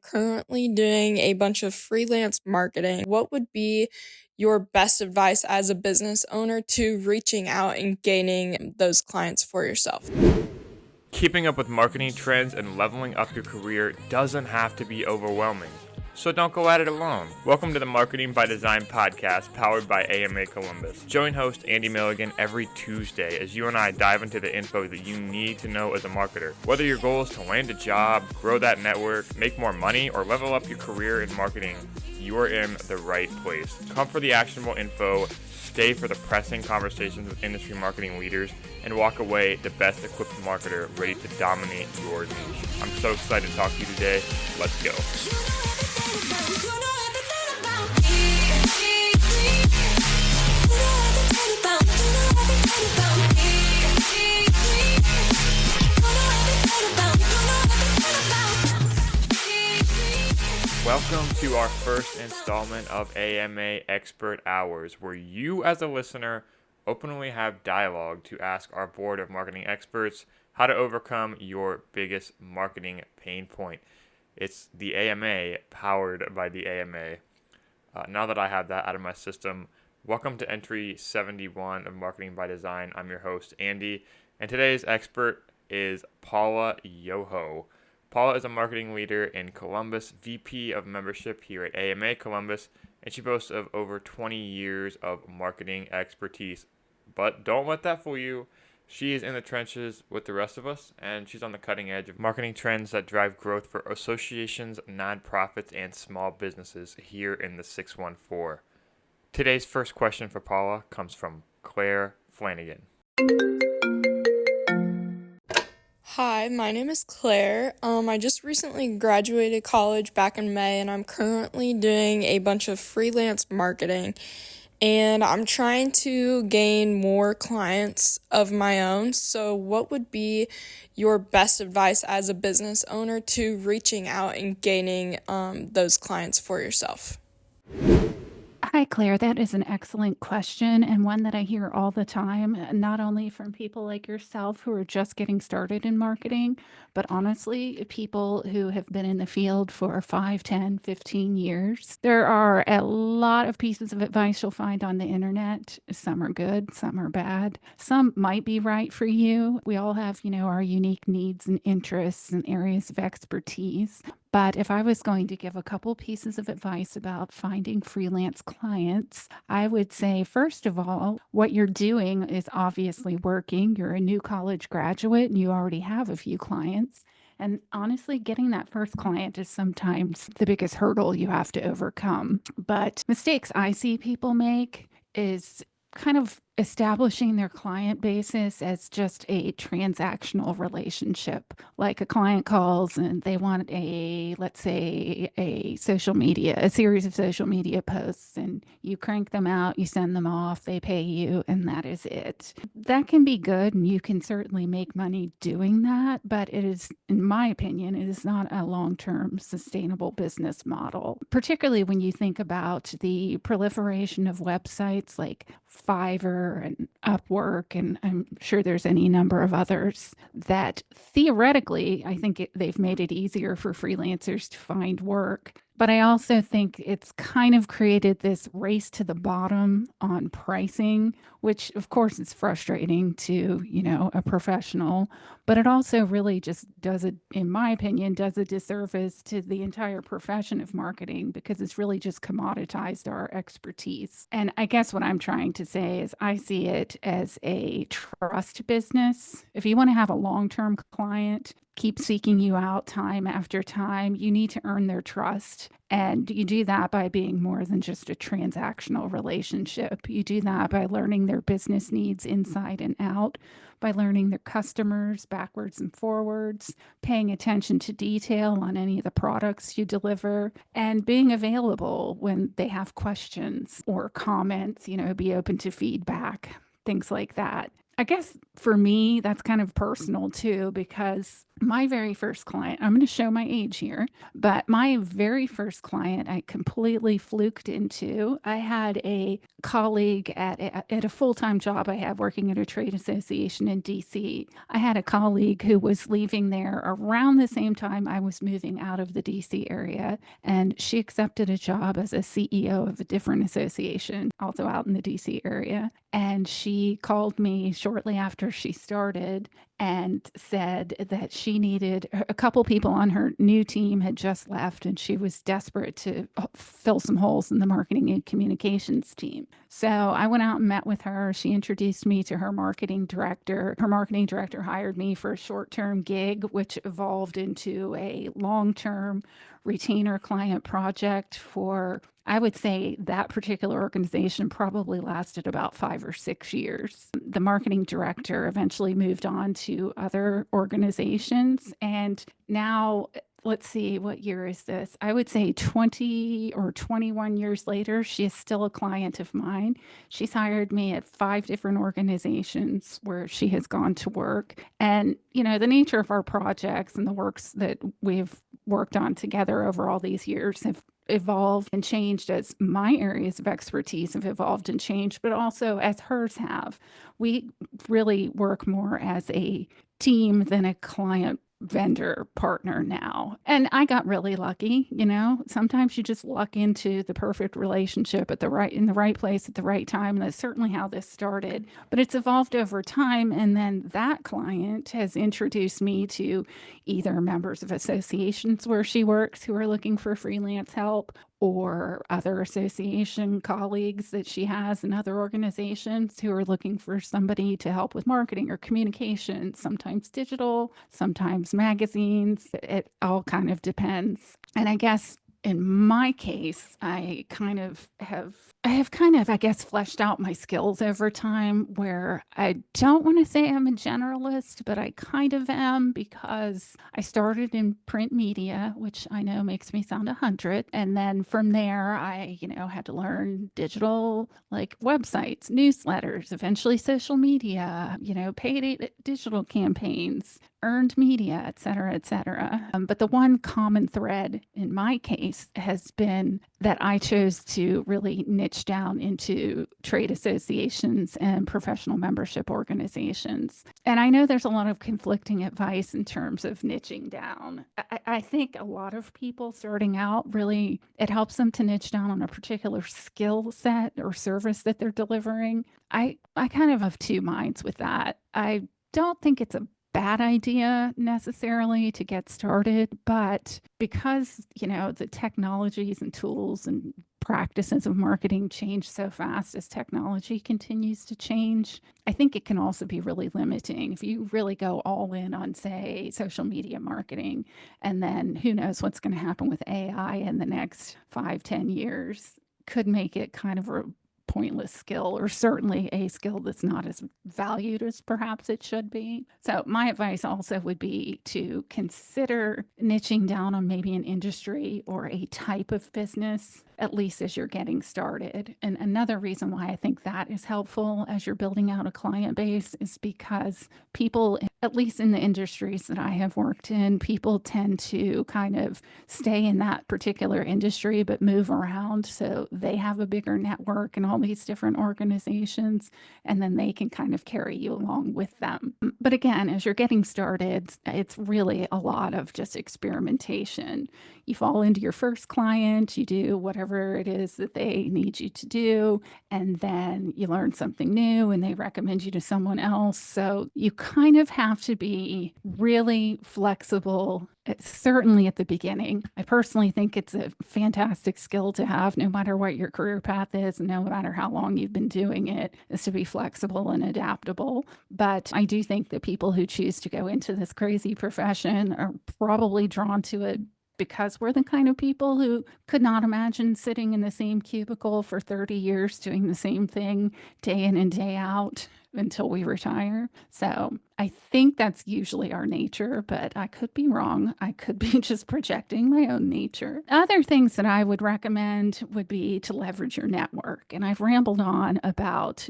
currently doing a bunch of freelance marketing. What would be your best advice as a business owner to reaching out and gaining those clients for yourself? Keeping up with marketing trends and leveling up your career doesn't have to be overwhelming. So don't go at it alone. Welcome to the Marketing by Design podcast powered by AMA Columbus. Join host Andy Milligan every Tuesday as you and I dive into the info that you need to know as a marketer. Whether your goal is to land a job, grow that network, make more money, or level up your career in marketing, you are in the right place. Come for the actionable info, stay for the pressing conversations with industry marketing leaders, and walk away the best equipped marketer ready to dominate your niche. I'm so excited to talk to you today. Let's go. Welcome to our first installment of AMA Expert Hours, where you as a listener openly have dialogue to ask our board of marketing experts how to overcome your biggest marketing pain point. It's the AMA powered by the AMA. Now that I have that out of my system, welcome to entry 71 of Marketing by Design. I'm your host, Andy, and today's expert is Paula Yoho. Paula is a marketing leader in Columbus, VP of membership here at AMA Columbus, and she boasts of over 20 years of marketing expertise. But don't let that fool you. She is in the trenches with the rest of us, and she's on the cutting edge of marketing trends that drive growth for associations, nonprofits, and small businesses here in the 614. Today's first question for Paula comes from Claire Flanagan. Hi, my name is Claire. I just recently graduated college back in May, and I'm currently doing a bunch of freelance marketing. And I'm trying to gain more clients of my own. So what would be your best advice as a business owner to reaching out and gaining those clients for yourself? Hi, Claire. That is an excellent question and one that I hear all the time, not only from people like yourself who are just getting started in marketing, but honestly, people who have been in the field for 5, 10, 15 years. There are a lot of pieces of advice you'll find on the internet. Some are good, some are bad. Some might be right for you. We all have, our unique needs and interests and areas of expertise. But if I was going to give a couple pieces of advice about finding freelance clients, I would say, first of all, what you're doing is obviously working. You're a new college graduate and you already have a few clients. And honestly, getting that first client is sometimes the biggest hurdle you have to overcome. But mistakes I see people make is kind of establishing their client basis as just a transactional relationship. Like a client calls and they want let's say a series of social media posts, and you crank them out, you send them off, they pay you, and that is it. That can be good and you can certainly make money doing that, but it is, in my opinion, it is not a long-term sustainable business model, particularly when you think about the proliferation of websites like Fiverr and Upwork, and I'm sure there's any number of others that theoretically, I think they've made it easier for freelancers to find work. But I also think it's kind of created this race to the bottom on pricing, which of course is frustrating to, a professional, but it also really just in my opinion, does a disservice to the entire profession of marketing because it's really just commoditized our expertise. And I guess what I'm trying to say is I see it as a trust business. If you want to have a long-term client, keep seeking you out time after time, you need to earn their trust. And you do that by being more than just a transactional relationship. You do that by learning their business needs inside and out, by learning their customers backwards and forwards, paying attention to detail on any of the products you deliver, and being available when they have questions or comments, be open to feedback, things like that. I guess for me, that's kind of personal too, because my very first client, I'm going to show my age here, but my very first client I completely fluked into. I had a colleague at a full-time job I have working at a trade association in DC. I had a colleague who was leaving there around the same time I was moving out of the DC area, and she accepted a job as a CEO of a different association, also out in the DC area. And she called me shortly after she started and said that she needed a couple people on her new team had just left and she was desperate to fill some holes in the marketing and communications team. So I went out and met with her. She introduced me to her marketing director. Her marketing director hired me for a short-term gig, which evolved into a long-term retainer client project for, I would say, that particular organization probably lasted about 5 or 6 years. The marketing director eventually moved on to other organizations. And now, let's see, what year is this? I would say 20 or 21 years later, she is still a client of mine. She's hired me at 5 different organizations where she has gone to work. And, the nature of our projects and the works that we've worked on together over all these years have evolved and changed as my areas of expertise have evolved and changed, but also as hers have. We really work more as a team than a client vendor partner now. And I got really lucky, Sometimes you just luck into the perfect relationship in the right place at the right time. And that's certainly how this started. But it's evolved over time. And then that client has introduced me to either members of associations where she works who are looking for freelance help, or other association colleagues that she has in other organizations who are looking for somebody to help with marketing or communication, sometimes digital, sometimes magazines. It all kind of depends. And I guess in my case, I have kind of, I guess, fleshed out my skills over time, where I don't want to say I'm a generalist, but I kind of am, because I started in print media, which I know makes me sound 100. And then from there, I, had to learn digital, like websites, newsletters, eventually social media, paid digital campaigns, earned media, et cetera, et cetera. But the one common thread in my case has been that I chose to really niche down into trade associations and professional membership organizations. And I know there's a lot of conflicting advice in terms of niching down. I think a lot of people starting out, really, it helps them to niche down on a particular skill set or service that they're delivering. I kind of have two minds with that. I don't think it's a bad idea necessarily to get started, but because, the technologies and tools and practices of marketing change so fast as technology continues to change, I think it can also be really limiting. If you really go all in on, say, social media marketing, and then who knows what's going to happen with AI in the next 5-10 years, could make it kind of a pointless skill, or certainly a skill that's not as valued as perhaps it should be. So my advice also would be to consider niching down on maybe an industry or a type of business, at least as you're getting started. And another reason why I think that is helpful as you're building out a client base is because people, at least in the industries that I have worked in, people tend to kind of stay in that particular industry but move around, so they have a bigger network and all these different organizations, and then they can kind of carry you along with them. But again, as you're getting started, it's really a lot of just experimentation. You fall into your first client, you do whatever it is that they need you to do, and then you learn something new and they recommend you to someone else. So you kind of have to be really flexible, certainly at the beginning. I personally think it's a fantastic skill to have, no matter what your career path is, no matter how long you've been doing it, is to be flexible and adaptable. But I do think that people who choose to go into this crazy profession are probably drawn to it because we're the kind of people who could not imagine sitting in the same cubicle for 30 years doing the same thing day in and day out. until we retire. So I think that's usually our nature, but I could be wrong. I could be just projecting my own nature. Other things that I would recommend would be to leverage your network. And I've rambled on about,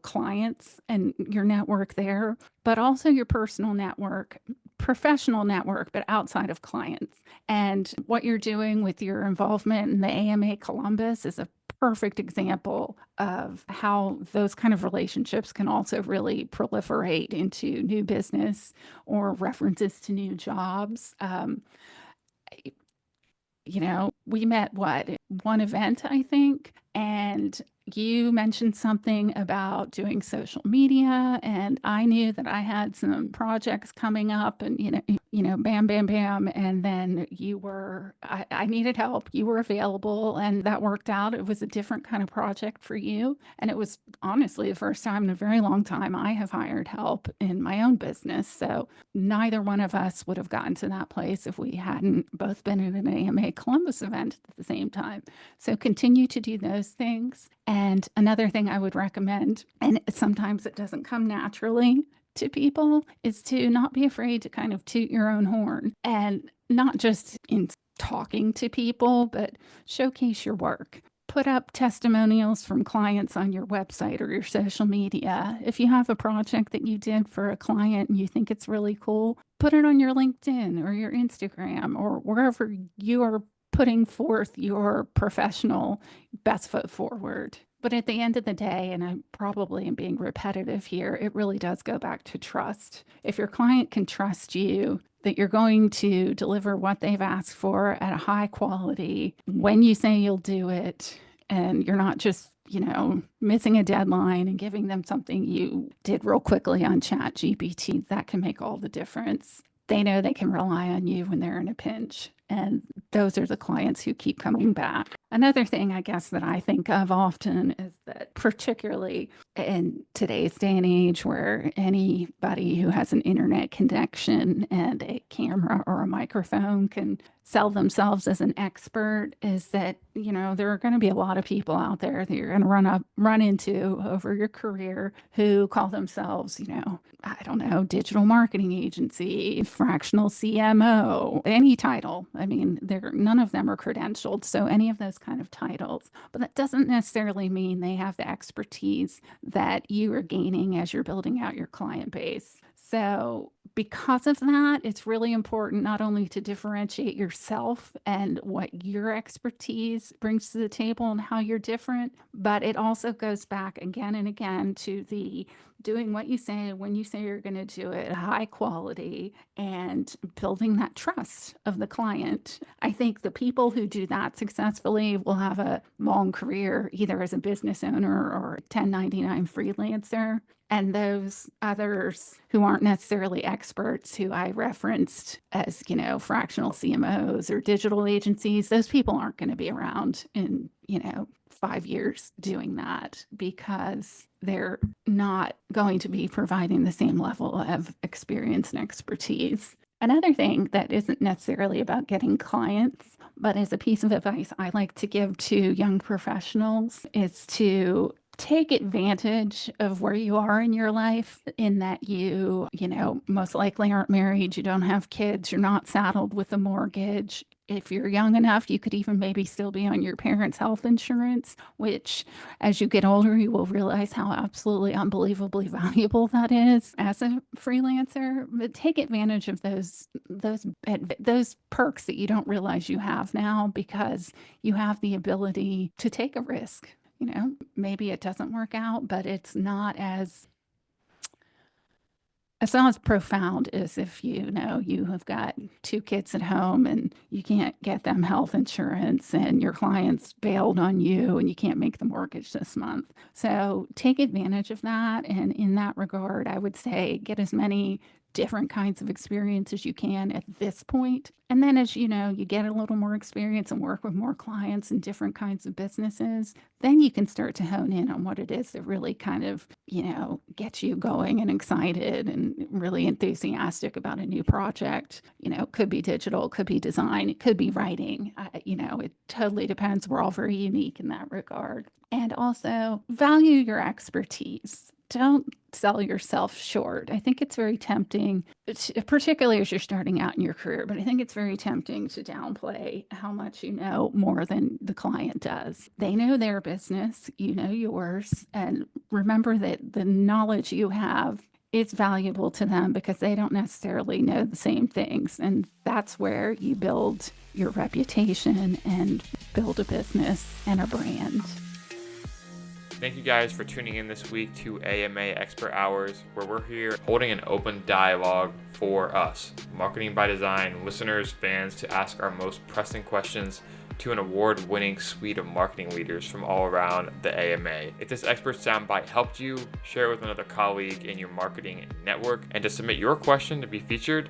clients and your network there, but also your personal network, professional network, but outside of clients. And what you're doing with your involvement in the AMA Columbus is a perfect example of how those kind of relationships can also really proliferate into new business or references to new jobs. We met one event, I think, and you mentioned something about doing social media, and I knew that I had some projects coming up, and bam, bam, bam, and then I needed help. You were available, and that worked out. It was a different kind of project for you, and it was honestly the first time in a very long time I have hired help in my own business. So neither one of us would have gotten to that place if we hadn't both been at an AMA Columbus event at the same time. So continue to do those things. And another thing I would recommend, and sometimes it doesn't come naturally to people, is to not be afraid to kind of toot your own horn, and not just in talking to people, but showcase your work. Put up testimonials from clients on your website or your social media. If you have a project that you did for a client and you think it's really cool, put it on your LinkedIn or your Instagram or wherever you are putting forth your professional best foot forward. But at the end of the day, and I probably am being repetitive here, it really does go back to trust. If your client can trust you that you're going to deliver what they've asked for at a high quality when you say you'll do it, and you're not just missing a deadline and giving them something you did real quickly on ChatGPT, that can make all the difference. They know they can rely on you when they're in a pinch. And those are the clients who keep coming back. Another thing, I guess, that I think of often is that, particularly in today's day and age where anybody who has an internet connection and a camera or a microphone can sell themselves as an expert, is that, there are going to be a lot of people out there that you're going to run into over your career who call themselves, I don't know, digital marketing agency, fractional CMO, any title. I mean, none of them are credentialed, so any of those kind of titles. But that doesn't necessarily mean they have the expertise that you are gaining as you're building out your client base. So because of that, it's really important not only to differentiate yourself and what your expertise brings to the table and how you're different, but it also goes back again and again to the doing what you say when you say you're going to do it, high quality, and building that trust of the client. I think the people who do that successfully will have a long career, either as a business owner or 1099 freelancer. And those others who aren't necessarily experts, who I referenced as, fractional CMOs or digital agencies, those people aren't going to be around in, 5 years doing that, because they're not going to be providing the same level of experience and expertise. Another thing that isn't necessarily about getting clients, but is a piece of advice I like to give to young professionals, is to take advantage of where you are in your life, in that you most likely aren't married, you don't have kids, you're not saddled with a mortgage. If you're young enough, you could even maybe still be on your parents' health insurance, which as you get older, you will realize how absolutely unbelievably valuable that is as a freelancer. But take advantage of those perks that you don't realize you have now, because you have the ability to take a risk. Maybe it doesn't work out, but it's not as profound as if you have got 2 kids at home and you can't get them health insurance and your clients bailed on you and you can't make the mortgage this month. So take advantage of that. And in that regard, I would say get as many different kinds of experience as you can at this point. And then as you get a little more experience and work with more clients and different kinds of businesses, then you can start to hone in on what it is that really kind of, gets you going and excited and really enthusiastic about a new project. It could be digital, it could be design, it could be writing. It totally depends. We're all very unique in that regard. And also value your expertise. don't sell yourself short. I think it's very tempting, particularly as you're starting out in your career, but I think it's very tempting to downplay how much you know more than the client does. They know their business, you know yours, and remember that the knowledge you have is valuable to them because they don't necessarily know the same things. And that's where you build your reputation and build a business and a brand. Thank you guys for tuning in this week to AMA Expert Hours, where we're here holding an open dialogue for us, Marketing by Design listeners, fans, to ask our most pressing questions to an award-winning suite of marketing leaders from all around the AMA. If this expert soundbite helped you, share it with another colleague in your marketing network. And to submit your question to be featured,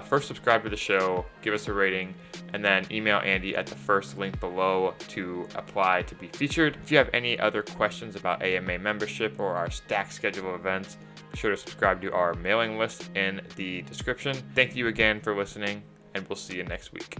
first subscribe to the show, give us a rating, and then email Andy at the first link below to apply to be featured. If you have any other questions about AMA membership or our stack schedule of events, be sure to subscribe to our mailing list in the description. Thank you again for listening, and we'll see you next week.